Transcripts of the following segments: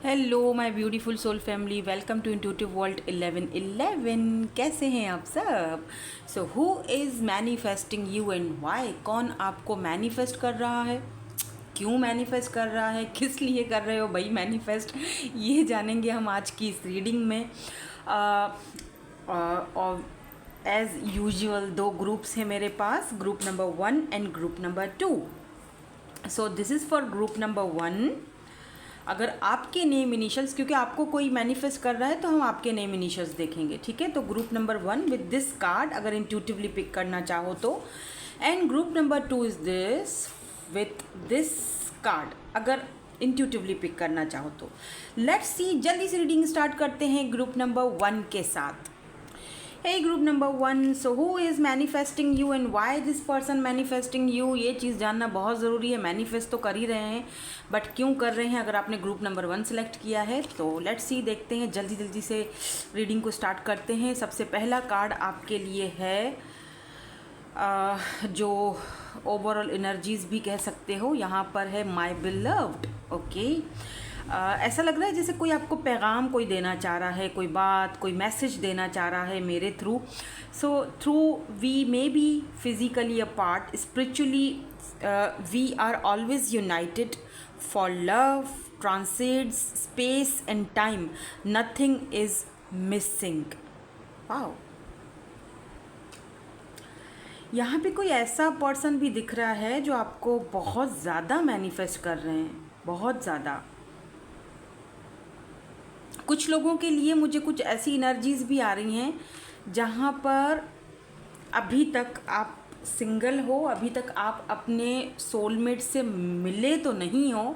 Hello my beautiful soul family, welcome to intuitive world 1111। कैसे हैं आप सब? So who is manifesting you and why? कौन आपको मैनिफेस्ट कर रहा है, क्यों मैनिफेस्ट कर रहा है, किस लिए कर रहे हो भाई मैनिफेस्ट, ये जानेंगे हम आज की इस रीडिंग में। और एज़ यूजुअल दो ग्रुप्स हैं मेरे पास, group number 1 and group number 2। So this is for group number 1। अगर आपके नेम इनिशियल्स, क्योंकि आपको कोई मैनिफेस्ट कर रहा है तो हम आपके नेम इनिशियल्स देखेंगे, ठीक है। तो group number 1 with this card अगर इंट्यूटिवली पिक करना चाहो तो, and group number 2 is this with this card अगर इंट्यूटिवली पिक करना चाहो तो। लेट्स सी, जल्दी से रीडिंग स्टार्ट करते हैं ग्रुप नंबर 1 के साथ। Hey group number 1, so who is manifesting you and why this person manifesting you? ये चीज़ जानना बहुत ज़रूरी है। मैनिफेस्ट तो कर ही रहे हैं बट क्यों कर रहे हैं? अगर आपने ग्रुप नंबर 1 सेलेक्ट किया है तो लेट्स सी, देखते हैं, जल्दी से रीडिंग को स्टार्ट करते हैं। सबसे पहला कार्ड आपके लिए है जो ओवरऑल एनर्जीज भी कह सकते हो, यहाँ पर है माय बिलव्ड। ओके, ऐसा लग रहा है जैसे कोई आपको पैगाम कोई देना चाह रहा है, कोई बात, कोई मैसेज देना चाह रहा है मेरे through. So through we may be physically apart, spiritually we are always united for love transcends space and time, nothing is missing. Wow, यहाँ पे कोई ऐसा पर्सन भी दिख रहा है जो आपको बहुत ज़्यादा मैनिफेस्ट कर रहे हैं, बहुत ज़्यादा। कुछ लोगों के लिए मुझे कुछ ऐसी एनर्जीज भी आ रही हैं जहाँ पर अभी तक आप सिंगल हो, अभी तक आप अपने सोलमेट से मिले तो नहीं हो,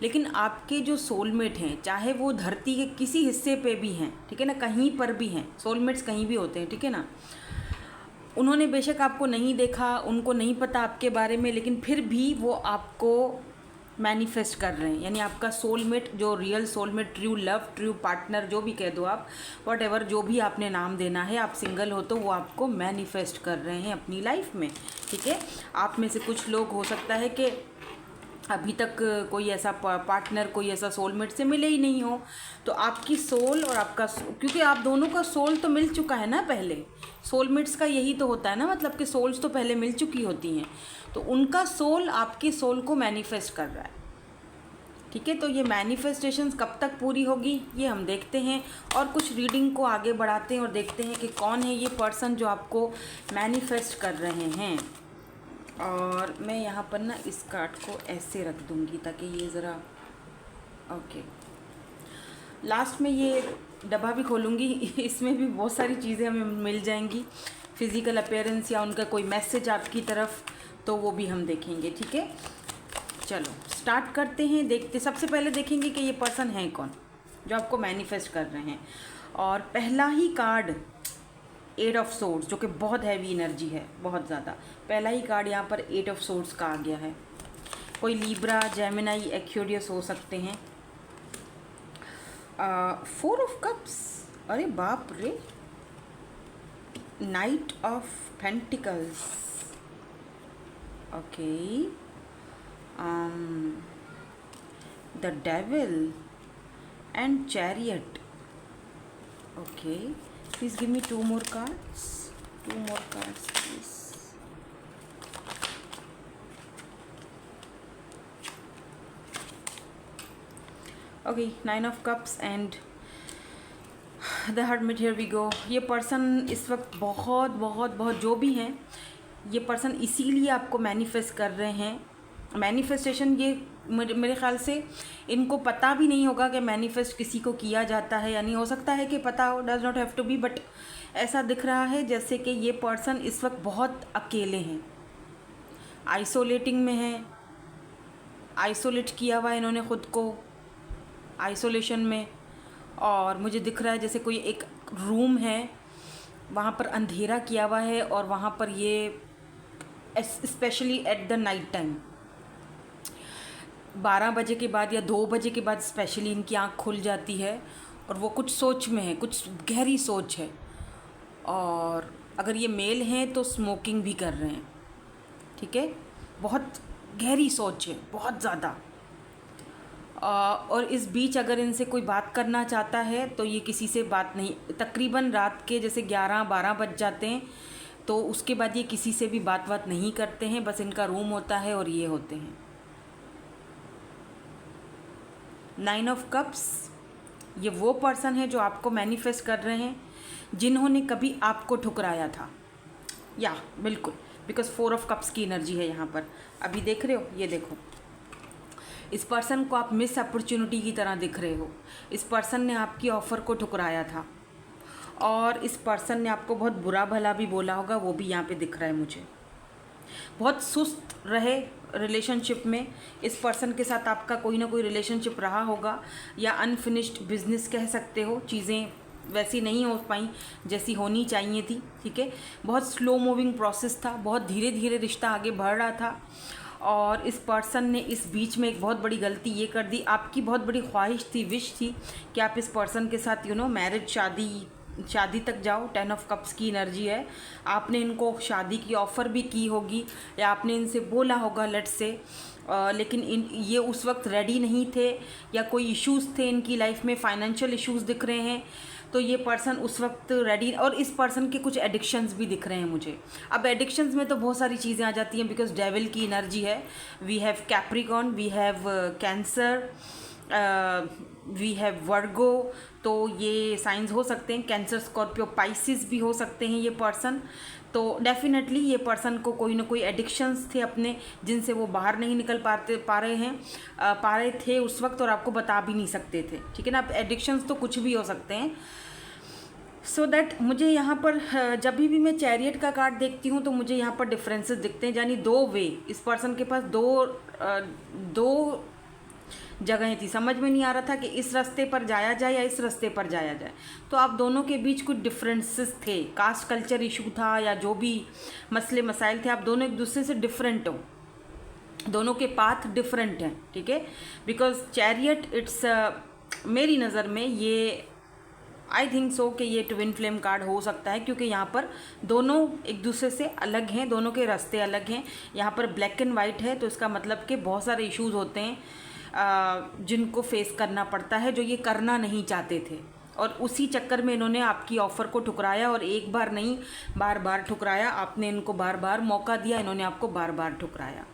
लेकिन आपके जो सोलमेट हैं, चाहे वो धरती के किसी हिस्से पे भी हैं, ठीक है ना, कहीं पर भी हैं, सोलमेट्स कहीं भी होते हैं, ठीक है ना। उन्होंने बेशक आपको नहीं देखा, उनको नहीं पता आपके बारे में, लेकिन फिर भी वो आपको मैनिफेस्ट कर रहे हैं। यानी आपका सोलमेट, जो real soulmate, true love, true partner, जो भी कह दो आप, वॉट एवर जो भी आपने नाम देना है, आप सिंगल हो तो वो आपको मैनिफेस्ट कर रहे हैं अपनी लाइफ में, ठीक है। आप में से कुछ लोग हो सकता है कि अभी तक कोई ऐसा पार्टनर, कोई ऐसा सोलमेट से मिले ही नहीं हो, तो आपकी सोल और आपका, क्योंकि आप दोनों का सोल तो मिल चुका है ना पहले, सोलमेट्स का यही तो होता है ना, मतलब कि सोल्स तो पहले मिल चुकी होती हैं, तो उनका सोल आपकी सोल को मैनिफेस्ट कर रहा है, ठीक है। तो ये मैनिफेस्टेशंस कब तक पूरी होगी ये हम देखते हैं, और कुछ रीडिंग को आगे बढ़ाते हैं और देखते हैं कि कौन है ये पर्सन जो आपको मैनिफेस्ट कर रहे हैं। और मैं यहाँ पर ना इस कार्ड को ऐसे रख दूँगी ताकि ये ज़रा, ओके, लास्ट में ये डब्बा भी खोलूँगी, इसमें भी बहुत सारी चीज़ें हमें मिल जाएंगी, फिज़िकल अपीयरेंस या उनका कोई मैसेज आपकी तरफ, तो वो भी हम देखेंगे, ठीक है। चलो स्टार्ट करते हैं, देखते, सबसे पहले देखेंगे कि ये पर्सन है कौन जो आपको मैनिफेस्ट कर रहे हैं। और पहला ही कार्ड 8 ऑफ सोर्ड्स, जो कि बहुत हैवी एनर्जी है, बहुत ज़्यादा। पहला ही कार्ड यहाँ पर 8 ऑफ सोर्ड्स का आ गया है। कोई लीब्रा, जेमिनाई, एक्वेरियस हो सकते हैं। 4 ऑफ कप्स, अरे बाप रे, night of pentacles, okay, the devil and chariot. Okay, please give me 2 more cards, 2 more cards please. Okay, 9 of cups and the hermit. Here we go. ये person इस वक्त बहुत बहुत बहुत, जो भी हैं ये पर्सन, इसीलिए आपको मैनिफेस्ट कर रहे हैं। मैनिफेस्टेशन, ये मेरे ख़्याल से इनको पता भी नहीं होगा कि मैनिफेस्ट किसी को किया जाता है, यानी हो सकता है कि पता हो, does not have to be, but ऐसा दिख रहा है जैसे कि ये पर्सन इस वक्त बहुत अकेले हैं, आइसोलेटिंग में हैं, आइसोलेट किया हुआ है इन्होंने ख़ुद को, आइसोलेशन में। और मुझे दिख रहा है जैसे कोई एक रूम है, वहाँ पर अंधेरा किया हुआ है, और वहाँ पर ये specially at the night time 12 बजे के बाद या 2 बजे के बाद स्पेशली इनकी आँख खुल जाती है और वो कुछ सोच में है, कुछ गहरी सोच है। और अगर ये मेल हैं तो स्मोकिंग भी कर रहे हैं, ठीक है, बहुत गहरी सोच है, बहुत ज़्यादा। और इस बीच अगर इनसे कोई बात करना चाहता है तो ये किसी से बात नहीं, तकरीबन रात के जैसे 11-12 बज जाते हैं तो उसके बाद ये किसी से भी बात नहीं करते हैं, बस इनका रूम होता है और ये होते हैं। 9 ऑफ कप्स, ये वो पर्सन है जो आपको मैनिफेस्ट कर रहे हैं, जिन्होंने कभी आपको ठुकराया था। या बिल्कुल, बिकॉज 4 ऑफ कप्स की एनर्जी है यहाँ पर। अभी देख रहे हो, ये देखो, इस पर्सन को आप मिस अपॉर्चुनिटी की तरह दिख रहे हो। इस पर्सन ने आपकी ऑफ़र को ठुकराया था और इस पर्सन ने आपको बहुत बुरा भला भी बोला होगा, वो भी यहाँ पे दिख रहा है मुझे। बहुत सुस्त रहे रिलेशनशिप में, इस पर्सन के साथ आपका कोई ना कोई रिलेशनशिप रहा होगा, या अनफिनिश्ड बिजनेस कह सकते हो। चीज़ें वैसी नहीं हो पाई जैसी होनी चाहिए थी, ठीक है। बहुत स्लो मूविंग प्रोसेस था, बहुत धीरे धीरे रिश्ता आगे बढ़ रहा था और इस पर्सन ने इस बीच में एक बहुत बड़ी गलती ये कर दी। आपकी बहुत बड़ी ख्वाहिश थी, विश थी कि आप इस पर्सन के साथ मैरिज, शादी तक जाओ। 10 ऑफ कप्स की एनर्जी है। आपने इनको शादी की ऑफ़र भी की होगी या आपने इनसे बोला होगा लेट्स से, लेकिन ये उस वक्त रेडी नहीं थे या कोई इश्यूज़ थे इनकी लाइफ में, फाइनेंशियल इश्यूज़ दिख रहे हैं, तो ये पर्सन उस वक्त रेडी। और इस पर्सन के कुछ एडिक्शंस भी दिख रहे हैं मुझे। अब एडिक्शंस में तो बहुत सारी चीज़ें आ जाती हैं, बिकॉज डेविल की एनर्जी है। We have Capricorn, we have Cancer, we have Virgo, तो ये साइंस हो सकते हैं। कैंसर, स्कॉर्पियो, पाइसिस भी हो सकते हैं ये पर्सन। तो डेफिनेटली ये पर्सन को कोई ना कोई एडिक्शंस थे अपने, जिनसे वो बाहर नहीं निकल पा रहे थे उस वक्त, और आपको बता भी नहीं सकते थे, ठीक है ना। अब एडिक्शंस तो कुछ भी हो सकते हैं। सो दैट मुझे यहाँ पर जब भी मैं चैरियट का कार्ड देखती हूँ तो मुझे यहाँ पर डिफरेंसेस दिखते हैं, यानी 2 वे। इस पर्सन के पास दो जगहें थी, समझ में नहीं आ रहा था कि इस रास्ते पर जाया जाए या इस रास्ते पर जाया जाए। तो आप दोनों के बीच कुछ डिफरेंसेस थे, कास्ट कल्चर इशू था या जो भी मसले मसाइल थे, आप दोनों एक दूसरे से डिफरेंट हो, दोनों के पाथ डिफरेंट हैं, ठीक है। बिकॉज चैरियट इट्स मेरी नज़र में ये आई थिंक सो कि ये ट्विन फ्लेम कार्ड हो सकता है, क्योंकि यहाँ पर दोनों एक दूसरे से अलग हैं, दोनों के रास्ते अलग हैं। यहाँ पर ब्लैक एंड वाइट है, तो इसका मतलब कि बहुत सारे इश्यूज़ होते हैं जिनको फेस करना पड़ता है, जो ये करना नहीं चाहते थे, और उसी चक्कर में इन्होंने आपकी ऑफ़र को ठुकराया, और एक बार नहीं बार बार ठुकराया। आपने इनको बार बार मौका दिया, इन्होंने आपको बार बार ठुकराया,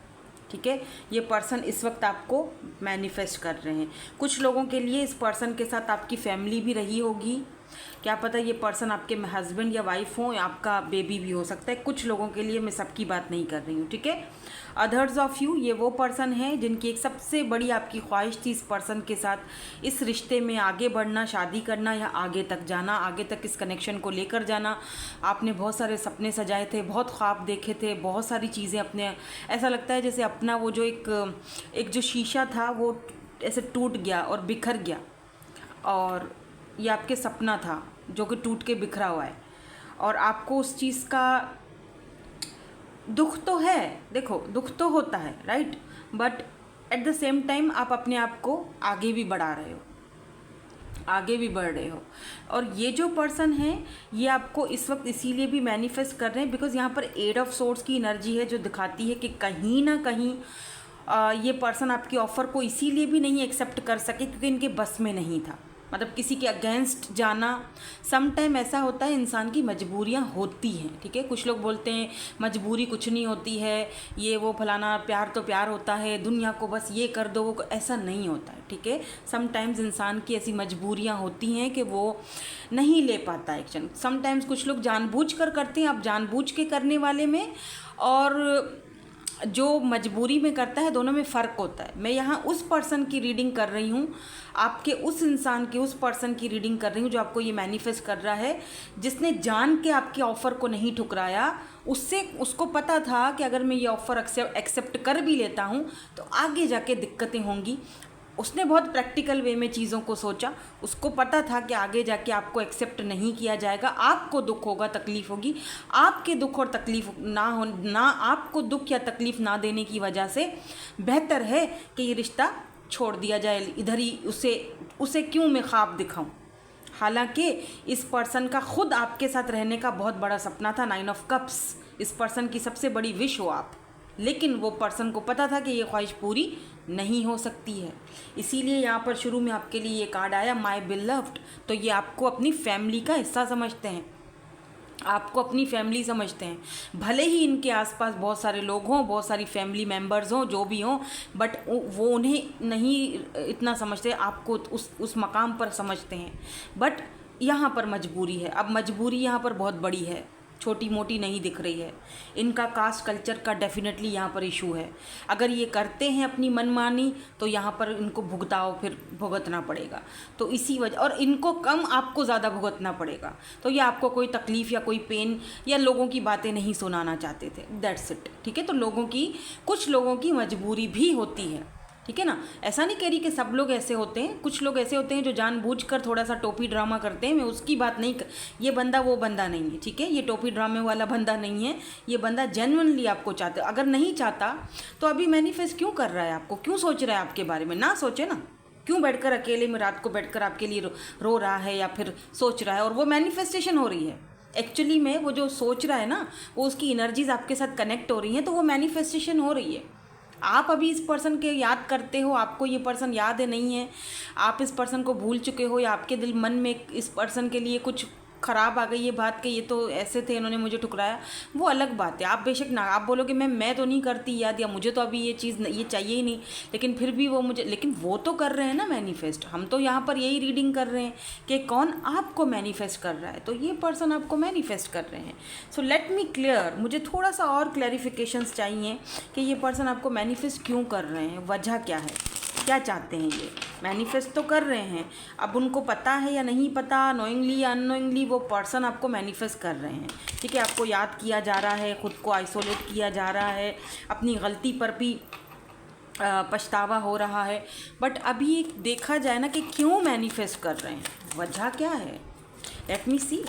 ठीक है। ये पर्सन इस वक्त आपको मैनिफेस्ट कर रहे हैं। कुछ लोगों के लिए इस पर्सन के साथ आपकी फैमिली भी रही होगी, क्या पता ये पर्सन आपके हस्बैंड या वाइफ हो, या आपका बेबी भी हो सकता है। कुछ लोगों के लिए, मैं सबकी बात नहीं कर रही हूँ, ठीक है। अदर्स ऑफ यू, ये वो पर्सन है जिनकी एक सबसे बड़ी आपकी ख्वाहिश थी इस पर्सन के साथ इस रिश्ते में आगे बढ़ना, शादी करना, या आगे तक जाना, आगे तक इस कनेक्शन को लेकर जाना। आपने बहुत सारे सपने सजाए थे, बहुत ख्वाब देखे थे, बहुत सारी चीज़ें अपने, ऐसा लगता है जैसे अपना वो जो एक जो शीशा था वो ऐसे टूट गया और बिखर गया, और ये आपके सपना था जो कि टूट के बिखरा हुआ है, और आपको उस चीज़ का दुख तो है, देखो दुख तो होता है, right, but at the same time आप अपने आप को आगे भी बढ़ा रहे हो, आगे भी बढ़ रहे हो। और ये जो पर्सन है ये आपको इस वक्त इसीलिए भी मैनिफेस्ट कर रहे हैं बिकॉज यहाँ पर 8 ऑफ सोर्ड्स की एनर्जी है, जो दिखाती है कि कहीं ना कहीं ये पर्सन आपकी ऑफ़र को इसीलिए भी नहीं एक्सेप्ट कर सके क्योंकि इनके बस में नहीं था। मतलब किसी के अगेंस्ट जाना, सम टाइम ऐसा होता है, इंसान की मजबूरियां होती हैं, ठीक है। कुछ लोग बोलते हैं मजबूरी कुछ नहीं होती है, ये वो फलाना, प्यार तो प्यार होता है, दुनिया को बस ये कर दो, वो ऐसा नहीं होता है, ठीक है। सम टाइम्स इंसान की ऐसी मजबूरियां होती हैं कि वो नहीं ले पाता एक्शन। सम टाइम्स कुछ लोग जानबूझकर करते हैं, आप जानबूझ के करने वाले में और जो मजबूरी में करता है, दोनों में फ़र्क होता है। मैं यहाँ उस पर्सन की रीडिंग कर रही हूँ, आपके उस इंसान की, उस पर्सन की रीडिंग कर रही हूँ जो आपको ये मैनिफेस्ट कर रहा है, जिसने जान के आपके ऑफ़र को नहीं ठुकराया। उसको पता था कि अगर मैं ये ऑफ़र एक्सेप्ट कर भी लेता हूँ तो आगे जाके दिक्कतें होंगी। उसने बहुत प्रैक्टिकल वे में चीज़ों को सोचा, उसको पता था कि आगे जाके आपको एक्सेप्ट नहीं किया जाएगा, आपको दुख होगा, तकलीफ़ होगी। आपके दुख और तकलीफ़ ना आपको दुख या तकलीफ़ ना देने की वजह से बेहतर है कि ये रिश्ता छोड़ दिया जाए, इधर ही उसे क्यों मैं ख्वाब दिखाऊं। हालांकि इस पर्सन का खुद आपके साथ रहने का बहुत बड़ा सपना था। 9 ऑफ कप्स इस पर्सन की सबसे बड़ी विश हो आप, लेकिन वो पर्सन को पता था कि ये ख्वाहिश पूरी नहीं हो सकती है। इसीलिए यहाँ पर शुरू में आपके लिए ये कार्ड आया, माय बिलव्ड। तो ये आपको अपनी फैमिली का हिस्सा समझते हैं, आपको अपनी फैमिली समझते हैं। भले ही इनके आसपास बहुत सारे लोग हों, बहुत सारी फैमिली मेम्बर्स हों, जो भी हों, बट वो उन्हें नहीं इतना समझते, आपको उस मकाम पर समझते हैं। बट यहाँ पर मजबूरी है। अब मजबूरी यहाँ पर बहुत बड़ी है, छोटी मोटी नहीं दिख रही है। इनका कास्ट कल्चर का डेफिनेटली यहाँ पर इशू है। अगर ये करते हैं अपनी मनमानी तो यहाँ पर इनको फिर भुगतना पड़ेगा। तो इसी वजह, और इनको कम आपको ज़्यादा भुगतना पड़ेगा। तो ये आपको कोई तकलीफ़ या कोई पेन या लोगों की बातें नहीं सुनाना चाहते थे, दैट्स इट। ठीक है, तो कुछ लोगों की मजबूरी भी होती है, ठीक है ना। ऐसा नहीं कह रही कि सब लोग ऐसे होते हैं, कुछ लोग ऐसे होते हैं जो जानबूझकर थोड़ा सा टोपी ड्रामा करते हैं। मैं उसकी बात नहीं ये बंदा वो बंदा नहीं है, ठीक है, ये टोपी ड्रामे वाला बंदा नहीं है। ये बंदा जेन्युइनली आपको चाहता है। अगर नहीं चाहता तो अभी मैनिफेस्ट क्यों कर रहा है आपको, क्यों सोच रहा है आपके बारे में? ना सोचे ना, क्यों बैठकर अकेले में रात को बैठकर आपके लिए रो रहा है या फिर सोच रहा है। और वो मैनिफेस्टेशन हो रही है एक्चुअली में, वो जो सोच रहा है ना, वो उसकी एनर्जीज आपके साथ कनेक्ट हो रही हैं, तो वो मैनिफेस्टेशन हो रही है। आप अभी इस पर्सन के याद करते हो, आपको ये पर्सन याद है नहीं है, आप इस पर्सन को भूल चुके हो, या आपके दिल मन में इस पर्सन के लिए कुछ ख़राब आ गई ये बात कि ये तो ऐसे थे, इन्होंने मुझे ठुकराया, वो अलग बात है। आप बेशक ना आप बोलोगे मैं तो नहीं करती याद, या मुझे तो अभी ये चीज़ ये चाहिए ही नहीं, लेकिन फिर भी लेकिन वो तो कर रहे हैं ना मैनिफेस्ट। हम तो यहाँ पर यही रीडिंग कर रहे हैं कि कौन आपको मैनिफेस्ट कर रहा है, तो ये पर्सन आपको मैनिफेस्ट कर रहे हैं। सो लेट मी क्लियर, मुझे थोड़ा सा और क्लैरिफिकेशंस चाहिए कि ये पर्सन आपको मैनिफेस्ट क्यों कर रहे हैं, वजह क्या है, क्या चाहते हैं। ये मैनिफेस्ट तो कर रहे हैं, अब उनको पता है या नहीं पता, नोइंगली या अननोइंगली, वो पर्सन आपको मैनिफेस्ट कर रहे हैं। ठीक है, आपको याद किया जा रहा है, ख़ुद को आइसोलेट किया जा रहा है, अपनी गलती पर भी पछतावा हो रहा है। बट अभी देखा जाए ना कि क्यों मैनिफेस्ट कर रहे हैं, वजह क्या है। लेट मी सी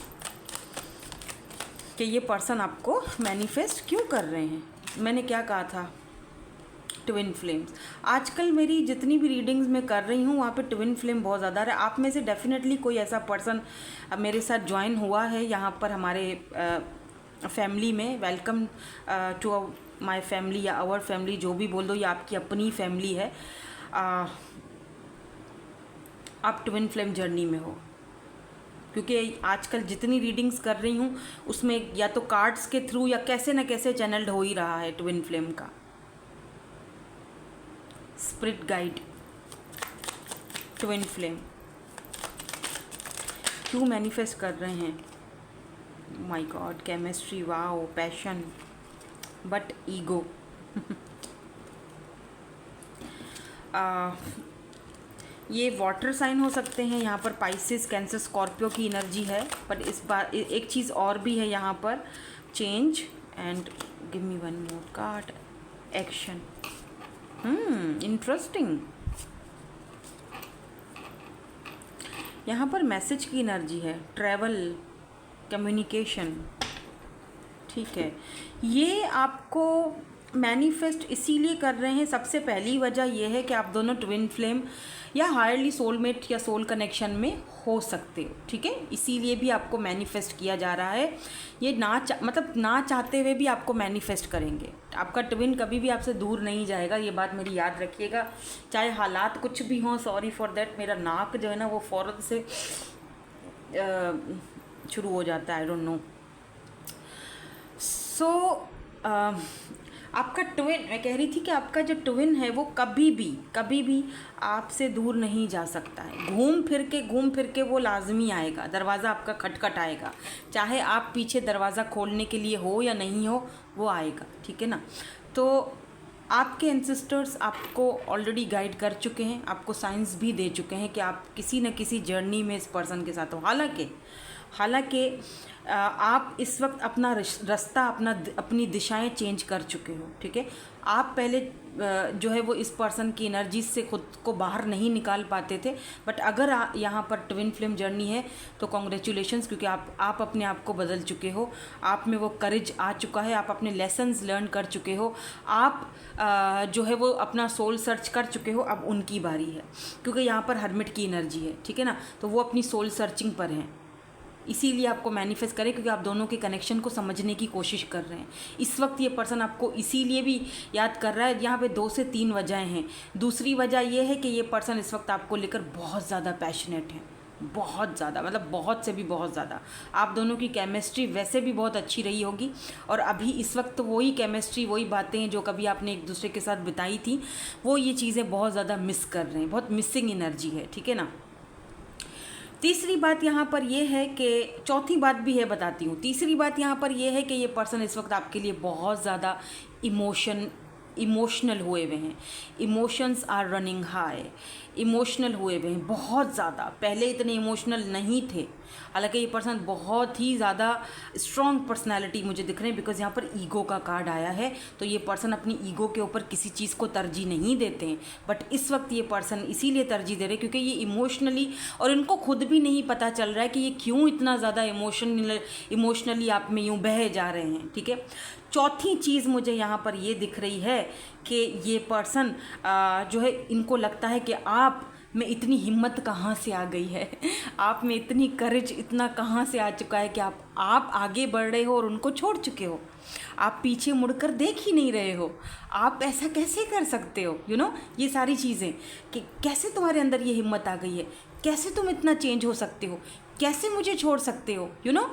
कि ये पर्सन आपको मैनिफेस्ट क्यों कर रहे हैं। मैंने क्या कहा था, ट्विन फ्लेम्स। आजकल मेरी जितनी भी रीडिंग्स मैं कर रही हूँ वहाँ पे ट्विन फ्लेम बहुत ज़्यादा है। आप में से डेफिनेटली कोई ऐसा पर्सन मेरे साथ ज्वाइन हुआ है यहाँ पर हमारे फैमिली में। वेलकम टू माय फैमिली या आवर फैमिली, जो भी बोल दो, ये आपकी अपनी फैमिली है। आप ट्विन फ्लेम जर्नी में हो, क्योंकि आजकल जितनी रीडिंग्स कर रही हूँ उसमें या तो कार्ड्स के थ्रू या कैसे न कैसे चैनल्ड हो ही रहा है ट्विन फ्लेम का। स्पिरिट गाइड, ट्विन फ्लेम क्यों मैनिफेस्ट कर रहे हैं। My God, chemistry, wow, passion, but ego. ये वाटर साइन हो सकते हैं यहाँ पर, पाइसिस, कैंसर, स्कॉर्पियो की एनर्जी है। पर इस बार एक चीज़ और भी है यहाँ पर, change and give me one more card, action. Interesting. यहाँ पर मैसेज की एनर्जी है, ट्रैवल, कम्युनिकेशन। ठीक है, ये आपको मैनिफेस्ट इसीलिए कर रहे हैं। सबसे पहली वजह यह है कि आप दोनों ट्विन फ्लेम या हायरली सोलमेट या सोल कनेक्शन में हो सकते हो। ठीक है, इसीलिए भी आपको मैनिफेस्ट किया जा रहा है। ये ना चाहते हुए भी आपको मैनिफेस्ट करेंगे। आपका ट्विन कभी भी आपसे दूर नहीं जाएगा, ये बात मेरी याद रखिएगा, चाहे हालात कुछ भी हों। सॉरी फॉर देट, मेरा नाक जो है ना वो फ़ौरन से शुरू हो जाता है, आई डोंट नो। सो आपका ट्विन, मैं कह रही थी कि आपका जो ट्विन है वो कभी भी आपसे दूर नहीं जा सकता है। घूम फिर के वो लाजमी आएगा, दरवाज़ा आपका खटखट आएगा, चाहे आप पीछे दरवाज़ा खोलने के लिए हो या नहीं हो, वो आएगा। ठीक है ना। तो आपके एंसेस्टर्स आपको ऑलरेडी गाइड कर चुके हैं, आपको साइंस भी दे चुके हैं कि आप किसी न किसी जर्नी में इस पर्सन के साथ हो। हालांकि आप इस वक्त अपना रास्ता, अपनी दिशाएं चेंज कर चुके हो। ठीक है, आप पहले जो है वो इस पर्सन की एनर्जी से खुद को बाहर नहीं निकाल पाते थे, बट अगर यहाँ पर ट्विन फ्लेम जर्नी है तो कॉन्ग्रेचुलेशंस, क्योंकि आप अपने आप को बदल चुके हो, आप में वो करेज आ चुका है, आप अपने लेसन्स लर्न कर चुके हो, आप जो है वो अपना सोल सर्च कर चुके हो। अब उनकी बारी है, क्योंकि यहाँ पर हर्मिट की एनर्जी है। ठीक है ना, तो वो अपनी सोल सर्चिंग पर हैं। इसीलिए आपको मैनिफेस्ट करें क्योंकि आप दोनों के कनेक्शन को समझने की कोशिश कर रहे हैं। इस वक्त ये पर्सन आपको इसीलिए भी याद कर रहा है। यहाँ पे 2 से 3 वजहें हैं। दूसरी वजह ये है कि ये पर्सन इस वक्त आपको लेकर बहुत ज़्यादा पैशनेट है, बहुत ज़्यादा, मतलब बहुत से भी बहुत ज़्यादा। आप दोनों की केमिस्ट्री वैसे भी बहुत अच्छी रही होगी और अभी इस वक्त वही केमिस्ट्री, वही बातें जो कभी आपने एक दूसरे के साथ बिताई थी, वो ये चीज़ें बहुत ज़्यादा मिस कर रहे हैं। बहुत मिसिंग एनर्जी है, ठीक है ना। तीसरी बात यहाँ पर ये है कि चौथी बात भी है, बताती हूँ। तीसरी बात यहाँ पर ये है कि ये पर्सन इस वक्त आपके लिए बहुत ज़्यादा इमोशनल हुए हुए हैं। Emotions are running high, emotional हुए हुए हैं बहुत ज़्यादा। पहले इतने इमोशनल नहीं थे, हालांकि ये पर्सन बहुत ही ज़्यादा स्ट्रॉन्ग पर्सनालिटी मुझे दिख रहे हैं, बिकॉज यहाँ पर ईगो का कार्ड आया है। तो ये पर्सन अपनी ईगो के ऊपर किसी चीज़ को तरजीह नहीं देते हैं, बट इस वक्त ये पर्सन इसीलिए तरजीह दे रहे हैं क्योंकि ये इमोशनली, और इनको खुद भी नहीं पता चल रहा है कि ये क्यों इतना ज़्यादा इमोशनली आप में यूँ बहे जा रहे हैं, ठीक है। चौथी चीज़ मुझे यहाँ पर ये दिख रही है कि ये पर्सन जो है, इनको लगता है कि आप में इतनी हिम्मत कहाँ से आ गई है, आप में इतनी करेज इतना कहाँ से आ चुका है कि आप आगे बढ़ रहे हो और उनको छोड़ चुके हो। आप पीछे मुड़कर देख ही नहीं रहे हो। आप ऐसा कैसे कर सकते हो, यू नो, ये सारी चीज़ें कि कैसे तुम्हारे अंदर ये हिम्मत आ गई है, कैसे तुम इतना चेंज हो सकते हो, कैसे मुझे छोड़ सकते हो, यू नो,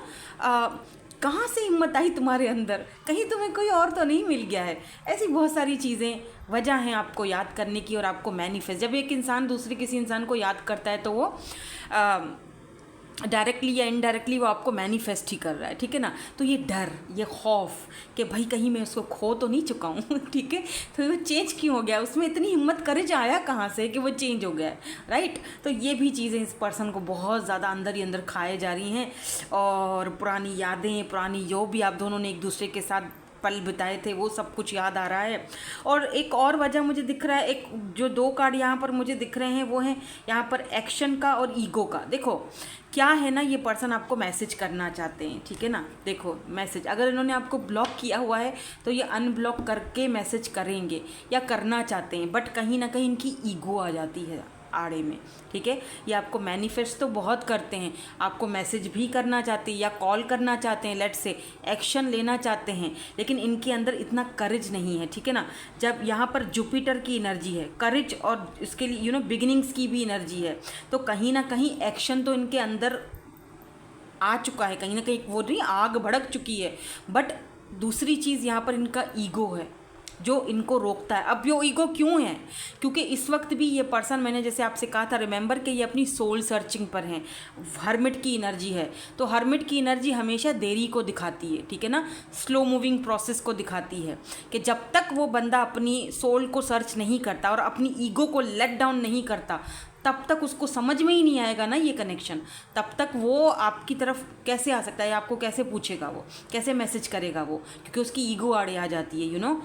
कहाँ से हिम्मत आई तुम्हारे अंदर, कहीं तुम्हें कोई और तो नहीं मिल गया है। ऐसी बहुत सारी चीज़ें वजह हैं आपको याद करने की और आपको मैनिफेस्ट। जब एक इंसान दूसरे किसी इंसान को याद करता है तो वो डायरेक्टली या इनडायरेक्टली वो आपको मैनिफेस्ट ही कर रहा है, ठीक है ना। तो ये डर, ये खौफ कि भाई कहीं मैं उसको खो तो नहीं चुका हूँ, ठीक है, तो वो चेंज क्यों हो गया, उसमें इतनी हिम्मत करेज आया कहाँ से कि वो चेंज हो गया है, राइट। तो ये भी चीज़ें इस पर्सन को बहुत ज़्यादा अंदर ही अंदर खाए जा रही हैं। और पुरानी यादें, पुरानी जो भी आप दोनों ने एक दूसरे के साथ पल बिताए थे, वो सब कुछ याद आ रहा है। और एक और वजह मुझे दिख रहा है, एक जो 2 कार्ड यहाँ पर मुझे दिख रहे हैं वो हैं यहाँ पर एक्शन का और ईगो का। देखो क्या है ना, ये पर्सन आपको मैसेज करना चाहते हैं, ठीक है ना। देखो मैसेज, अगर इन्होंने आपको ब्लॉक किया हुआ है तो ये अनब्लॉक करके मैसेज करेंगे या करना चाहते हैं, बट कहीं ना कहीं इनकी ईगो आ जाती है आड़े में, ठीक है। ये आपको मैनिफेस्ट तो बहुत करते हैं, आपको मैसेज भी करना चाहते हैं या कॉल करना चाहते हैं, लेट से एक्शन लेना चाहते हैं, लेकिन इनके अंदर इतना करेज नहीं है, ठीक है ना। जब यहाँ पर जुपिटर की एनर्जी है, करेज और इसके लिए यू नो बिगिनिंग्स की भी एनर्जी है, तो कहीं ना कहीं एक्शन तो इनके अंदर आ चुका है, कहीं ना कहीं वो नहीं आग भड़क चुकी है। बट दूसरी चीज़ यहाँ पर इनका ईगो है जो इनको रोकता है। अब वो ईगो क्यों है, क्योंकि इस वक्त भी ये पर्सन, मैंने जैसे आपसे कहा था, रिमेंबर कि ये अपनी सोल सर्चिंग पर हैं। हर्मिट की एनर्जी है, तो हर्मिट की एनर्जी हमेशा देरी को दिखाती है, ठीक है ना, स्लो मूविंग प्रोसेस को दिखाती है कि जब तक वो बंदा अपनी सोल को सर्च नहीं करता और अपनी ईगो को लेट डाउन नहीं करता, तब तक उसको समझ में ही नहीं आएगा ना ये कनेक्शन। तब तक वो आपकी तरफ कैसे आ सकता है, आपको कैसे पूछेगा, वो कैसे मैसेज करेगा वो, क्योंकि उसकी ईगो आड़े आ जाती है, यू नो।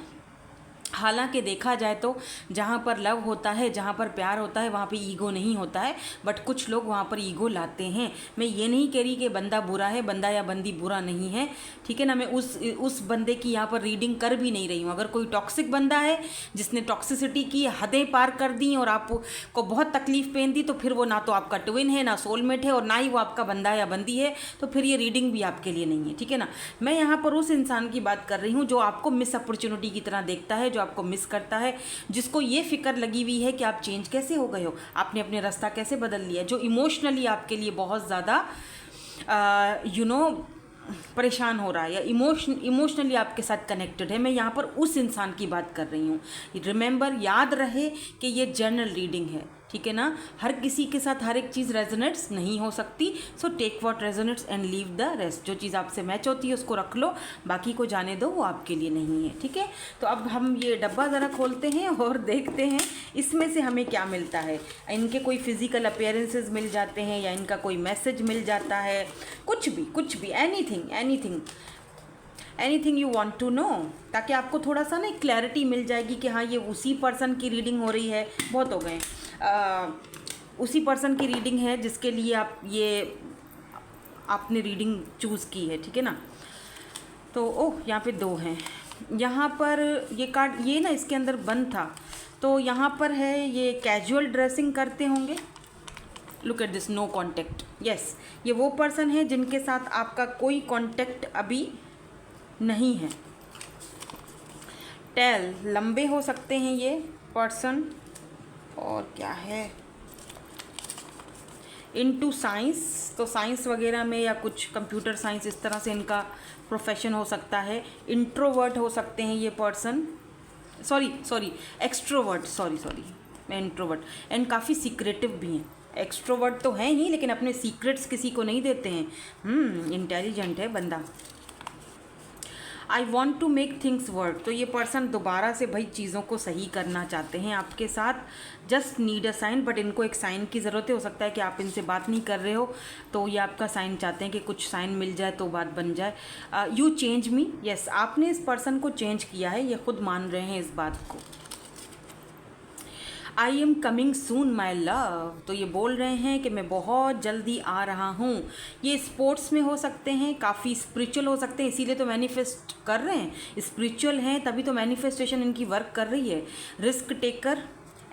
हालांकि देखा जाए तो जहाँ पर लव होता है, जहाँ पर प्यार होता है, वहाँ पे ईगो नहीं होता है, बट कुछ लोग वहाँ पर ईगो लाते हैं। मैं ये नहीं कह रही कि बंदा बुरा है, बंदा या बंदी बुरा नहीं है, ठीक है ना। मैं उस बंदे की यहाँ पर रीडिंग कर भी नहीं रही हूँ। अगर कोई टॉक्सिक बंदा है जिसने टॉक्सिसिटी की हदें पार कर दी और आपको बहुत तकलीफ पहन दी, तो फिर वो ना तो आपका ट्विन है, ना सोलमेट है, और ना ही वो आपका बंदा या बंदी है, तो फिर ये रीडिंग भी आपके लिए नहीं है, ठीक है ना। मैं यहाँ पर उस इंसान की बात कर रही हूँ जो आपको मिस अपॉर्चुनिटी की तरह देखता है, जो आपको मिस करता है, जिसको ये फिक्र लगी हुई है कि आप चेंज कैसे हो गए हो, आपने अपने रास्ता कैसे बदल लिया, जो इमोशनली आपके लिए बहुत ज़्यादा यू नो परेशान हो रहा है या इमोशनली आपके साथ कनेक्टेड है। मैं यहाँ पर उस इंसान की बात कर रही हूँ। रिमेंबर, याद रहे कि ये जनरल रीडिंग है, ठीक है ना। हर किसी के साथ हर एक चीज़ रेजोनेट्स नहीं हो सकती, so take what resonates and leave the rest. जो चीज़ आपसे मैच होती है उसको रख लो, बाकी को जाने दो, वो आपके लिए नहीं है, ठीक है। तो अब हम ये डब्बा ज़रा खोलते हैं और देखते हैं इसमें से हमें क्या मिलता है। इनके कोई फिजिकल अपीयरेंसेस मिल जाते हैं या इनका कोई मैसेज मिल जाता है, कुछ भी, anything you want to know, ताकि आपको थोड़ा सा ना क्लैरिटी मिल जाएगी कि हाँ ये उसी पर्सन की रीडिंग हो रही है। बहुत हो गए, उसी पर्सन की रीडिंग है जिसके लिए आपने रीडिंग चूज़ की है, ठीक है ना। तो ओह, यहाँ पे 2 हैं। यहाँ पर ये कार्ड, ये ना इसके अंदर बंद था, तो यहाँ पर है ये कैजुअल ड्रेसिंग करते होंगे, look at this, no contact. Yes, ये वो पर्सन है जिनके साथ आपका कोई कॉन्टेक्ट अभी नहीं है। टेल, लंबे हो सकते हैं ये पर्सन। और क्या है, इनटू साइंस, तो साइंस वगैरह में या कुछ कंप्यूटर साइंस इस तरह से इनका प्रोफेशन हो सकता है। इंट्रोवर्ट हो सकते हैं ये पर्सन, सॉरी एक्सट्रोवर्ट, सॉरी मैं इंट्रोवर्ट, एंड काफ़ी सीक्रेटिव भी हैं। एक्सट्रोवर्ट तो हैं ही लेकिन अपने सीक्रेट्स किसी को नहीं देते हैं। इंटेलिजेंट है बंदा। I want to make things work, तो ये पर्सन दोबारा से भाई चीज़ों को सही करना चाहते हैं आपके साथ। Just need a sign, but इनको एक साइन की ज़रूरत है। हो सकता है कि आप इनसे बात नहीं कर रहे हो तो ये आपका साइन चाहते हैं कि कुछ साइन मिल जाए तो बात बन जाए। यू चेंज मी, यस, आपने इस पर्सन को चेंज किया है, ये खुद मान रहे हैं इस बात को। I am coming soon my love, तो ये बोल रहे हैं कि मैं बहुत जल्दी आ रहा हूँ। ये स्पोर्ट्स में हो सकते हैं, काफ़ी स्पिरिचुअल हो सकते हैं, इसीलिए तो मैनिफेस्ट कर रहे हैं। स्पिरिचुअल हैं तभी तो मैनिफेस्टेशन इनकी वर्क कर रही है। रिस्क टेकर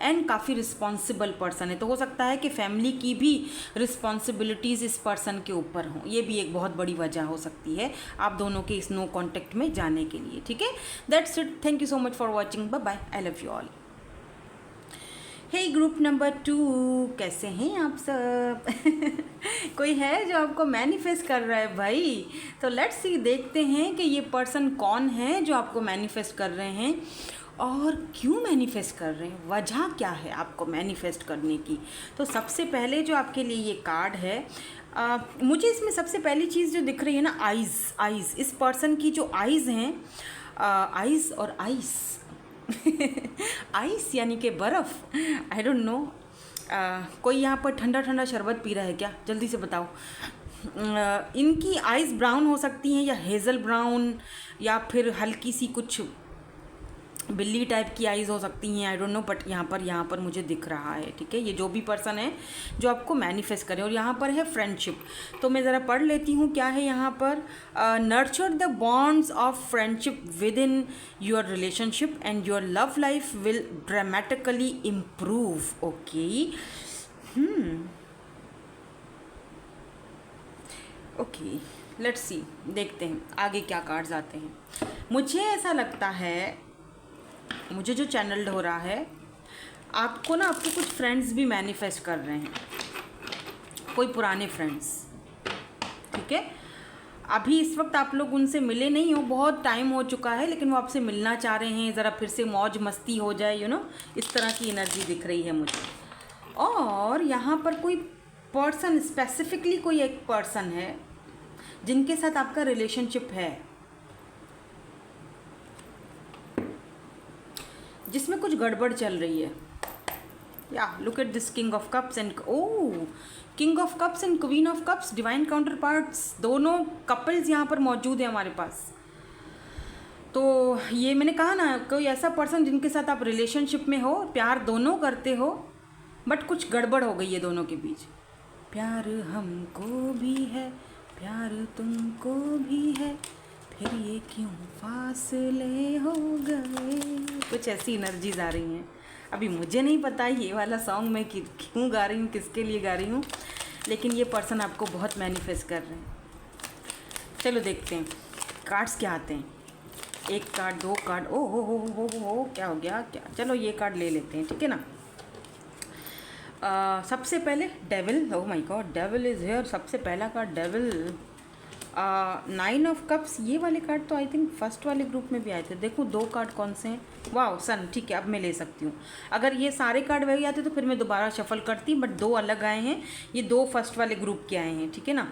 एंड काफ़ी रिस्पॉन्सिबल पर्सन है, तो हो सकता है कि फैमिली की भी रिस्पॉन्सिबिलिटीज़ इस पर्सन के ऊपर हों। ये भी एक बहुत बड़ी वजह हो सकती है आप दोनों के इस नो कॉन्टेक्ट में जाने के लिए। ठीक है, that's it, thank you so much for watching, bye bye, I love you all. Hey group number 2, कैसे हैं आप सब? कोई है जो आपको मैनिफेस्ट कर रहा है भाई? तो लेट्स सी, देखते हैं कि ये पर्सन कौन है जो आपको मैनिफेस्ट कर रहे हैं और क्यों मैनिफेस्ट कर रहे हैं, वजह क्या है आपको मैनिफेस्ट करने की। तो सबसे पहले जो आपके लिए ये कार्ड है, मुझे इसमें सबसे पहली चीज़ जो दिख रही है ना, आइज़, इस पर्सन की जो आइज़ हैं, आइज़ और आइस आइस यानी कि बर्फ़, आई डोंट नो। कोई यहाँ पर ठंडा ठंडा शरबत पी रहा है क्या? जल्दी से बताओ। इनकी आइज़ ब्राउन हो सकती हैं या हेज़ल ब्राउन, या फिर हल्की सी कुछ बिल्ली टाइप की आइज़ हो सकती हैं, आई डोंट नो, बट यहाँ पर मुझे दिख रहा है। ठीक है, ये जो भी पर्सन है जो आपको मैनिफेस्ट करे। और यहाँ पर है फ्रेंडशिप, तो मैं ज़रा पढ़ लेती हूँ क्या है यहाँ पर। Nurture the bonds of friendship with in your relationship and your love life will dramatically improve. Okay, okay, let's see, देखते हैं आगे क्या कार्ड्स आते हैं। मुझे ऐसा लगता है, मुझे जो चैनल्ड हो रहा है, आपको ना आपके कुछ फ्रेंड्स भी मैनिफेस्ट कर रहे हैं, कोई पुराने फ्रेंड्स। ठीक है, अभी इस वक्त आप लोग उनसे मिले नहीं हो, बहुत टाइम हो चुका है, लेकिन वो आपसे मिलना चाह रहे हैं, ज़रा फिर से मौज मस्ती हो जाए, यू नो, इस तरह की एनर्जी दिख रही है मुझे। और यहाँ पर कोई पर्सन, स्पेसिफिकली कोई एक पर्सन है जिनके साथ आपका रिलेशनशिप है, जिसमें कुछ गड़बड़ चल रही है। या look at this, king of cups and king of cups and queen of cups, divine counter parts, दोनों कपल्स यहाँ पर मौजूद है हमारे पास। तो ये मैंने कहा ना, कोई ऐसा पर्सन जिनके साथ आप रिलेशनशिप में हो, प्यार दोनों करते हो, बट कुछ गड़बड़ हो गई है दोनों के बीच। प्यार हमको भी है, प्यार तुमको भी है, फिर ये क्यों फासले हो गए, कुछ ऐसी एनर्जीज आ रही हैं। अभी मुझे नहीं पता ये वाला सॉन्ग मैं क्यों गा रही हूँ, किसके लिए गा रही हूँ, लेकिन ये पर्सन आपको बहुत मैनिफेस्ट कर रहे हैं। चलो देखते हैं कार्ड्स क्या आते हैं। एक कार्ड, दो कार्ड, ओ हो, क्या हो गया क्या? चलो ये कार्ड ले लेते हैं, ठीक है ना। सबसे पहले devil, oh my God, devil is here. सबसे पहला कार्ड डेविल, 9 ऑफ कप्स, ये वाले कार्ड तो आई थिंक फर्स्ट वाले ग्रुप में भी आए थे। देखो दो कार्ड कौन से हैं, वाह सन, ठीक है, अब मैं ले सकती हूँ। अगर ये सारे कार्ड वही आते तो फिर मैं दोबारा शफल करती, बट दो अलग आए हैं, ये दो फर्स्ट वाले ग्रुप के आए हैं, ठीक है ना।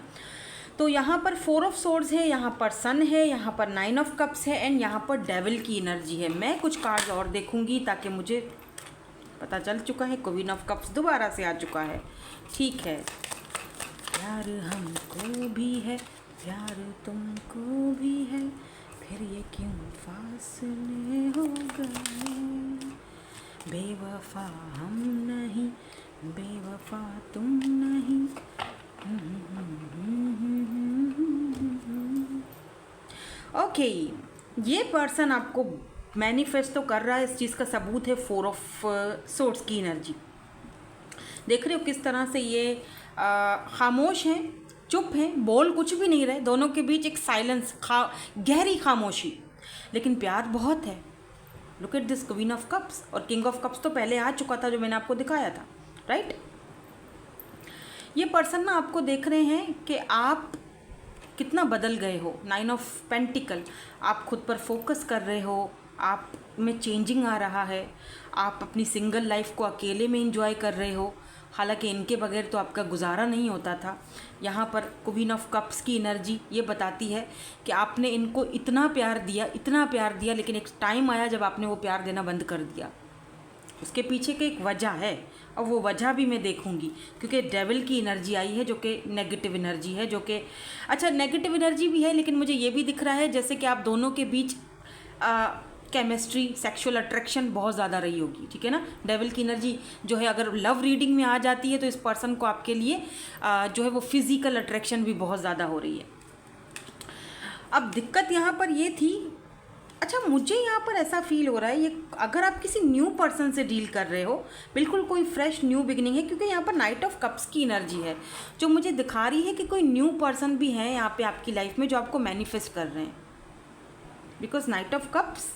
तो यहाँ पर 4 ऑफ सोर्ड्स है, यहाँ पर सन है, यहाँ पर 9 ऑफ कप्स है, एंड यहाँ पर डेविल की एनर्जी है। मैं कुछ कार्ड्स और देखूँगी ताकि मुझे पता चल चुका है, क्वीन ऑफ कप्स दोबारा से आ चुका है, ठीक है। प्यार हमको भी है, प्यार तुमको भी है, फिर ये क्यों फासले हो गए, बेवफा हम नहीं, बेवफा तुम नहीं। ओके, ये पर्सन आपको मैनिफेस्ट तो कर रहा है, इस चीज़ का सबूत है 4 ऑफ सोर्ड्स की एनर्जी। देख रहे हो किस तरह से ये खामोश हैं, चुप हैं, बोल कुछ भी नहीं रहे, दोनों के बीच एक साइलेंस, गहरी खामोशी, लेकिन प्यार बहुत है। Look at this queen of cups, और किंग ऑफ कप्स तो पहले आ चुका था जो मैंने आपको दिखाया था, राइट। ये पर्सन ना आपको देख रहे हैं कि आप कितना बदल गए हो। 9 ऑफ पेंटिकल, आप खुद पर फोकस कर रहे हो, आप में चेंजिंग आ रहा है, आप अपनी सिंगल लाइफ को अकेले में एंजॉय कर रहे हो, हालांकि इनके बगैर तो आपका गुजारा नहीं होता था। यहाँ पर क्वीन ऑफ कप्स की एनर्जी ये बताती है कि आपने इनको इतना प्यार दिया, लेकिन एक टाइम आया जब आपने वो प्यार देना बंद कर दिया। उसके पीछे की एक वजह है, और वो वजह भी मैं देखूंगी, क्योंकि डेविल की एनर्जी आई है जो कि नेगेटिव एनर्जी है, जो कि अच्छा नेगेटिव एनर्जी भी है, लेकिन मुझे ये भी दिख रहा है जैसे कि आप दोनों के बीच केमिस्ट्री, सेक्सुअल अट्रैक्शन बहुत ज़्यादा रही होगी, ठीक है ना। डेविल की एनर्जी जो है अगर लव रीडिंग में आ जाती है तो इस पर्सन को आपके लिए जो है वो फिज़िकल अट्रैक्शन भी बहुत ज़्यादा हो रही है। अब दिक्कत यहाँ पर ये थी, अच्छा मुझे यहाँ पर ऐसा फील हो रहा है, ये अगर आप किसी न्यू पर्सन से डील कर रहे हो, बिल्कुल कोई फ्रेश न्यू बिगिनिंग है, क्योंकि यहाँ पर नाइट ऑफ कप्स की एनर्जी है जो मुझे दिखा रही है कि कोई न्यू पर्सन भी है यहाँ पे आपकी लाइफ में जो आपको मैनिफेस्ट कर रहे हैं। बिकॉज नाइट ऑफ कप्स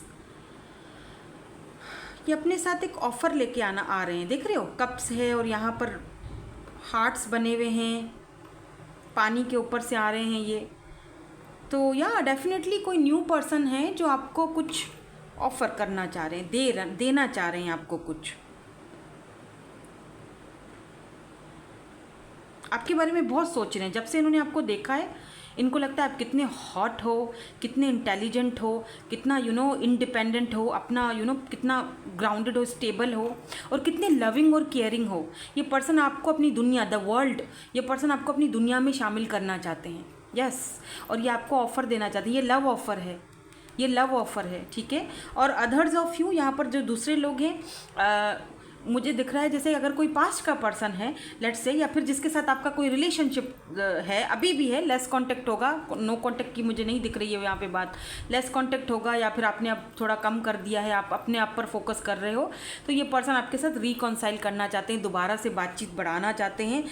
ये अपने साथ एक ऑफ़र लेके आ रहे हैं, देख रहे हो, कप्स है और यहाँ पर हार्ट्स बने हुए हैं, पानी के ऊपर से आ रहे हैं ये, तो या डेफिनेटली कोई न्यू पर्सन है जो आपको कुछ ऑफ़र करना चाह रहे हैं, देना चाह रहे हैं आपको कुछ, आपके बारे में बहुत सोच रहे हैं। जब से इन्होंने आपको देखा है इनको लगता है आप कितने हॉट हो, कितने इंटेलिजेंट हो, कितना इंडिपेंडेंट हो, अपना कितना ग्राउंडेड हो, स्टेबल हो, और कितने लविंग और केयरिंग हो। ये पर्सन आपको अपनी दुनिया, द वर्ल्ड, ये पर्सन आपको अपनी दुनिया में शामिल करना चाहते हैं, यस। और ये आपको ऑफ़र देना चाहते हैं, ये लव ऑफ़र है, ये लव ऑफ़र है, ठीक है। और अदर्स ऑफ यू, यहाँ पर जो दूसरे लोग हैं, मुझे दिख रहा है जैसे अगर कोई पास्ट का पर्सन है लेट्स से, या फिर जिसके साथ आपका कोई रिलेशनशिप है, अभी भी है, लेस कांटेक्ट होगा, नो कांटेक्ट की मुझे नहीं दिख रही है यहाँ पे बात, लेस कांटेक्ट होगा, या फिर आपने अब थोड़ा कम कर दिया है, आप अपने आप पर फोकस कर रहे हो, तो ये पर्सन आपके साथ रिकॉन्साइल करना चाहते हैं, दोबारा से बातचीत बढ़ाना चाहते हैं।